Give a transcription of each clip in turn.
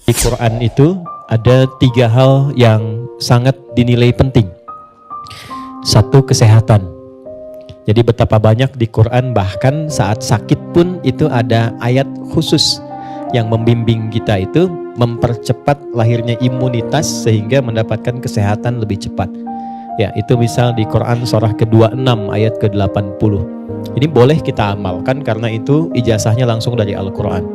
Di Quran itu ada 3 hal yang sangat dinilai penting. 1, kesehatan. Jadi betapa banyak di Quran, bahkan saat sakit pun itu ada ayat khusus yang membimbing kita itu mempercepat lahirnya imunitas sehingga mendapatkan kesehatan lebih cepat. Ya, itu misal di Quran surah ke-26 ayat ke-80. Ini boleh kita amalkan karena itu ijazahnya langsung dari Al-Quran.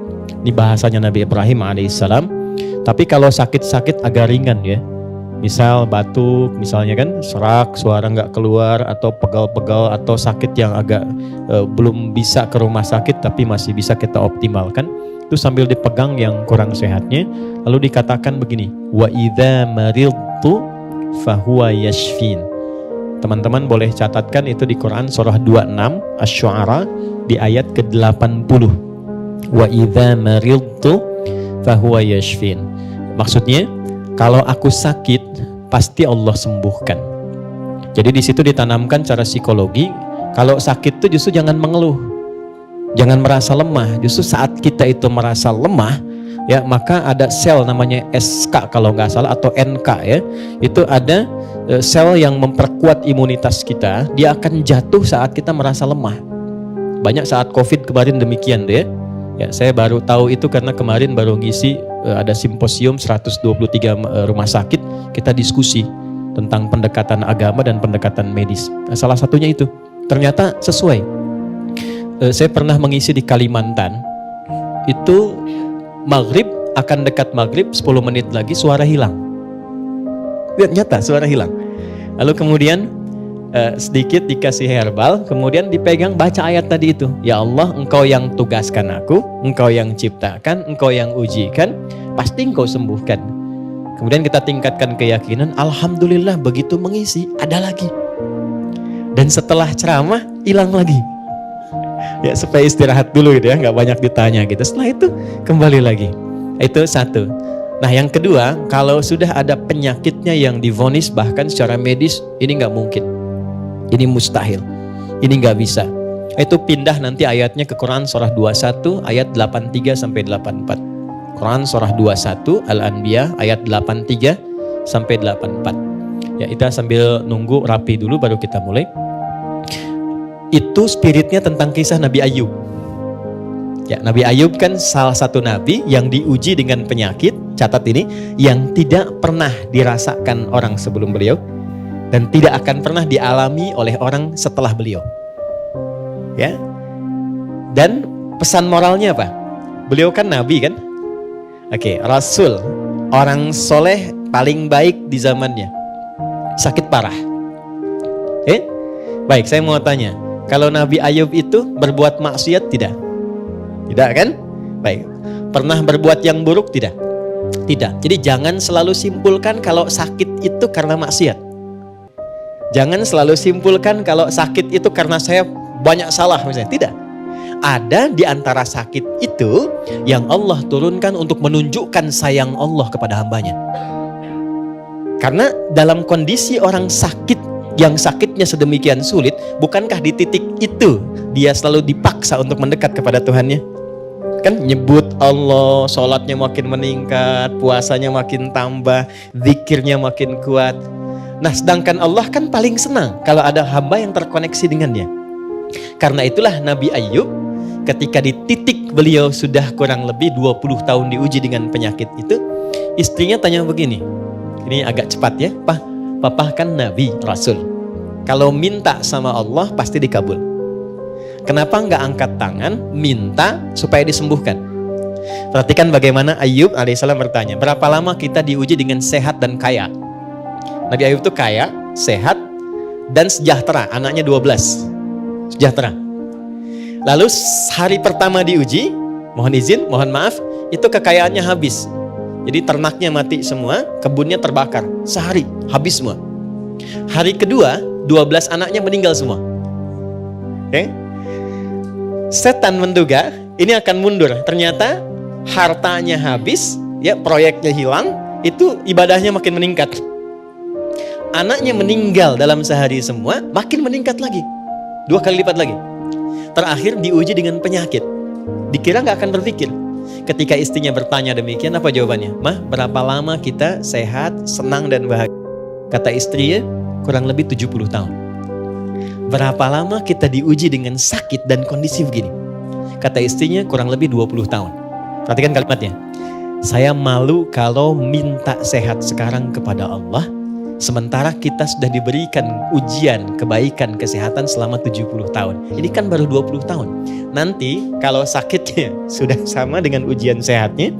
Ini bahasanya Nabi Ibrahim alaihissalam. Tapi kalau sakit-sakit agak ringan ya, misal batuk misalnya kan, serak, suara nggak keluar, atau pegal-pegal, atau sakit yang agak belum bisa ke rumah sakit tapi masih bisa kita optimalkan, itu sambil dipegang yang kurang sehatnya, lalu dikatakan begini, wa idza maridtu fahuwa yashfin. Teman-teman boleh catatkan itu di Quran surah 26 Asy-Syu'ara di ayat ke-80. Wa idza maridtu fahuwa yashfin. Maksudnya, kalau aku sakit, pasti Allah sembuhkan. Jadi di situ ditanamkan cara psikologi, kalau sakit itu justru jangan mengeluh, jangan merasa lemah. Justru saat kita itu merasa lemah, ya maka ada sel namanya SK kalau nggak salah, atau NK ya. Itu ada sel yang memperkuat imunitas kita. Dia akan jatuh saat kita merasa lemah. Banyak saat COVID kemarin demikian deh. Ya, saya baru tahu itu karena kemarin baru ngisi ada simposium 123 rumah sakit, kita diskusi tentang pendekatan agama dan pendekatan medis. Nah, salah satunya itu ternyata sesuai. Saya pernah mengisi di Kalimantan, itu maghrib, akan dekat maghrib 10 menit lagi suara hilang. Lihat, nyata suara hilang. Lalu kemudian sedikit dikasih herbal, kemudian dipegang baca ayat tadi itu. Ya Allah, Engkau yang tugaskan aku, Engkau yang ciptakan, Engkau yang ujikan, pasti Engkau sembuhkan. Kemudian kita tingkatkan keyakinan, alhamdulillah begitu mengisi ada lagi. Dan setelah ceramah hilang lagi. Ya supaya istirahat dulu gitu ya, nggak banyak ditanya gitu. Setelah itu kembali lagi. Itu 1. Nah yang kedua, kalau sudah ada penyakitnya yang divonis bahkan secara medis, ini nggak mungkin. Ini mustahil, ini nggak bisa. Itu pindah nanti ayatnya ke Quran surah 21 ayat 83 sampai 84. Quran surah 21 Al-Anbiya ayat 83 sampai 84. Ya, kita sambil nunggu rapi dulu baru kita mulai. Itu spiritnya tentang kisah Nabi Ayub. Ya, Nabi Ayub kan salah satu nabi yang diuji dengan penyakit, catat ini, yang tidak pernah dirasakan orang sebelum beliau dan tidak akan pernah dialami oleh orang setelah beliau. Ya. Dan pesan moralnya apa? Beliau kan nabi kan? Oke, rasul, orang soleh paling baik di zamannya. Sakit parah. Baik, saya mau tanya, kalau Nabi Ayub itu berbuat maksiat tidak? Tidak kan? Baik. Pernah berbuat yang buruk tidak? Tidak. Jadi jangan selalu simpulkan kalau sakit itu karena maksiat. Jangan selalu simpulkan kalau sakit itu karena saya banyak salah misalnya. Tidak. Ada di antara sakit itu yang Allah turunkan untuk menunjukkan sayang Allah kepada hambanya. Karena dalam kondisi orang sakit yang sakitnya sedemikian sulit, bukankah di titik itu dia selalu dipaksa untuk mendekat kepada Tuhannya? Kan nyebut Allah, sholatnya makin meningkat, puasanya makin tambah, zikirnya makin kuat. Nah sedangkan Allah kan paling senang kalau ada hamba yang terkoneksi dengannya. Karena itulah Nabi Ayub ketika di titik beliau sudah kurang lebih 20 tahun diuji dengan penyakit itu, istrinya tanya begini, ini agak cepat ya, Papa kan Nabi, Rasul, kalau minta sama Allah pasti dikabul. Kenapa nggak angkat tangan minta supaya disembuhkan? Perhatikan bagaimana Ayub alaihissalam bertanya, berapa lama kita diuji dengan sehat dan kaya? Nabi Ayub itu kaya, sehat, dan sejahtera. Anaknya 12. Sejahtera. Lalu hari pertama diuji, mohon izin, mohon maaf, itu kekayaannya habis. Jadi ternaknya mati semua, kebunnya terbakar. Sehari, habis semua. Hari kedua, 12 anaknya meninggal semua. Oke? Setan menduga ini akan mundur. Ternyata hartanya habis, ya proyeknya hilang, itu ibadahnya makin meningkat. Anaknya meninggal dalam sehari semua, makin meningkat lagi, 2 kali lipat lagi. Terakhir diuji dengan penyakit. Dikira nggak akan berpikir. Ketika istrinya bertanya demikian, apa jawabannya? Mah, berapa lama kita sehat, senang dan bahagia? Kata istrinya, kurang lebih 70 tahun. Berapa lama kita diuji dengan sakit dan kondisi begini? Kata istrinya, kurang lebih 20 tahun. Perhatikan kalimatnya. Saya malu kalau minta sehat sekarang kepada Allah, sementara kita sudah diberikan ujian kebaikan kesehatan selama 70 tahun. Ini kan baru 20 tahun. Nanti kalau sakitnya sudah sama dengan ujian sehatnya,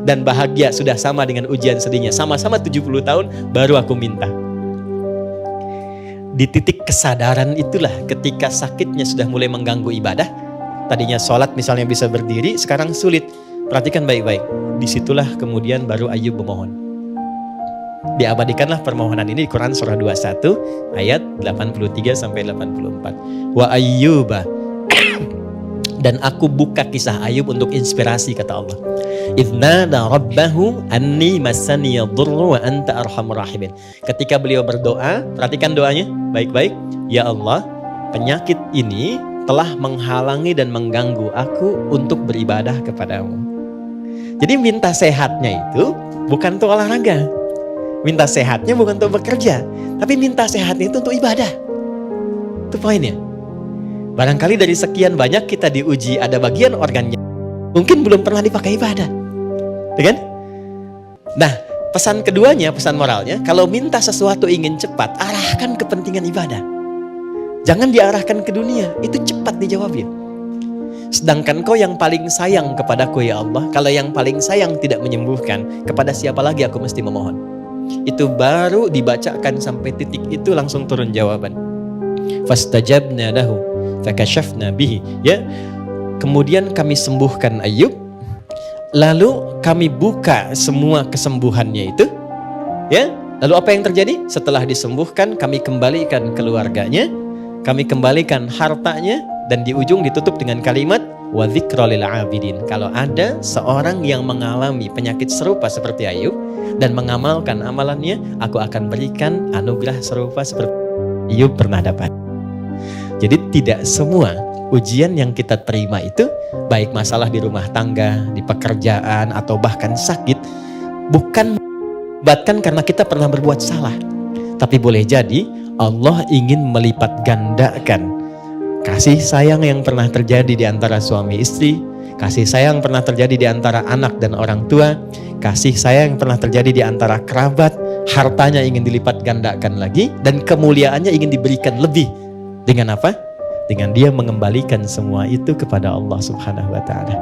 dan bahagia sudah sama dengan ujian sedihnya, sama-sama 70 tahun, baru aku minta. Di titik kesadaran itulah ketika sakitnya sudah mulai mengganggu ibadah. Tadinya sholat misalnya bisa berdiri, sekarang sulit. Perhatikan baik-baik. Disitulah kemudian baru Ayub memohon. Diabadikanlah permohonan ini di Quran surah 21 ayat 83 sampai 84. Wa Ayyuba. Dan aku buka kisah Ayub untuk inspirasi, kata Allah. Idnada rabbahu anni massani yadurru wa anta arhamur rahimin. Ketika beliau berdoa, perhatikan doanya baik-baik. Ya Allah, penyakit ini telah menghalangi dan mengganggu aku untuk beribadah kepadamu. Jadi minta sehatnya itu bukan untuk olahraga. Minta sehatnya bukan untuk bekerja. Tapi minta sehatnya itu untuk ibadah. Itu poinnya. Barangkali dari sekian banyak kita diuji, ada bagian organnya mungkin belum pernah dipakai ibadah. Kan? Nah, pesan keduanya, pesan moralnya, kalau minta sesuatu ingin cepat, arahkan kepentingan ibadah. Jangan diarahkan ke dunia, itu cepat dijawabnya. Sedangkan kau yang paling sayang kepadaku ya Allah, kalau yang paling sayang tidak menyembuhkan, kepada siapa lagi aku mesti memohon? Itu baru dibacakan sampai titik itu langsung turun jawaban. Fastajabna lahu fakashafna bihi, ya. Kemudian kami sembuhkan Ayub, lalu kami buka semua kesembuhannya itu, ya. Lalu apa yang terjadi? Setelah disembuhkan, kami kembalikan keluarganya, kami kembalikan hartanya, dan di ujung ditutup dengan kalimat wa dzikra lil abidin. Kalau ada seorang yang mengalami penyakit serupa seperti Ayub dan mengamalkan amalannya, aku akan berikan anugerah serupa seperti Ayub pernah dapat. Jadi tidak semua ujian yang kita terima itu, baik masalah di rumah tangga, di pekerjaan, atau bahkan sakit, bukan bahkan karena kita pernah berbuat salah. Tapi boleh jadi Allah ingin melipat gandakan kasih sayang yang pernah terjadi di antara suami istri, kasih sayang pernah terjadi di antara anak dan orang tua, kasih sayang yang pernah terjadi di antara kerabat, hartanya ingin dilipat gandakan lagi, dan kemuliaannya ingin diberikan lebih. Dengan apa? Dengan dia mengembalikan semua itu kepada Allah Subhanahu wa ta'ala.